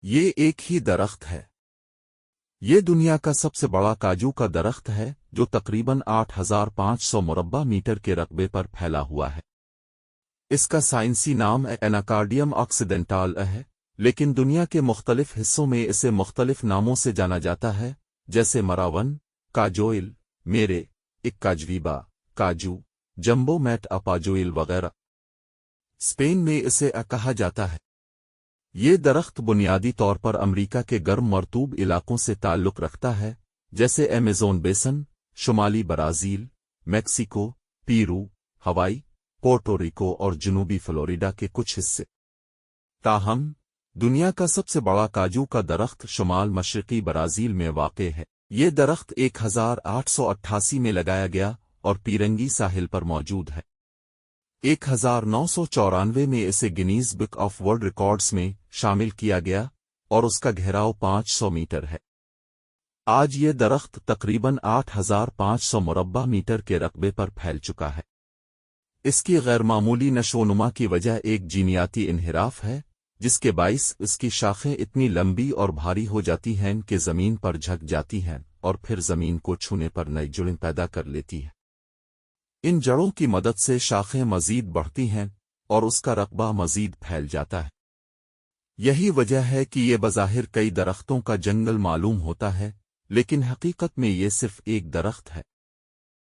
یہ ایک ہی درخت ہے۔ یہ دنیا کا سب سے بڑا کاجو کا درخت ہے جو تقریباً 8500 مربع میٹر کے رقبے پر پھیلا ہوا ہے۔ اس کا سائنسی نام ایناکارڈیم آکسیڈنٹال ہے، لیکن دنیا کے مختلف حصوں میں اسے مختلف ناموں سے جانا جاتا ہے، جیسے مراون، کاجوئل، میرے، ایک کاجویبا، کاجو، جمبو میٹ اپاجوئل وغیرہ۔ اسپین میں اسے کہا جاتا ہے۔ یہ درخت بنیادی طور پر امریکا کے گرم مرطوب علاقوں سے تعلق رکھتا ہے، جیسے ایمیزون بیسن، شمالی برازیل، میکسیکو، پیرو، ہوائی، پورٹو ریکو اور جنوبی فلوریڈا کے کچھ حصے۔ تاہم، دنیا کا سب سے بڑا کاجو کا درخت شمال مشرقی برازیل میں واقع ہے۔ یہ درخت 1888 میں لگایا گیا اور پیرنگی ساحل پر موجود ہے۔ 1994 میں اسے Guinness book of world records میں شامل کیا گیا اور اس کا گھیراؤ 500 میٹر ہے۔ آج یہ درخت تقریباً 8500 مربع میٹر کے رقبے پر پھیل چکا ہے۔ اس کی غیر معمولی نشوونما کی وجہ ایک جینیاتی انحراف ہے، جس کے باعث اس کی شاخیں اتنی لمبی اور بھاری ہو جاتی ہیں کہ زمین پر جھک جاتی ہیں اور پھر زمین کو چھونے پر نئی جڑیں پیدا کر لیتی ہیں۔ ان جڑوں کی مدد سے شاخیں مزید بڑھتی ہیں اور اس کا رقبہ مزید پھیل جاتا ہے۔ یہی وجہ ہے کہ یہ بظاہر کئی درختوں کا جنگل معلوم ہوتا ہے، لیکن حقیقت میں یہ صرف ایک درخت ہے۔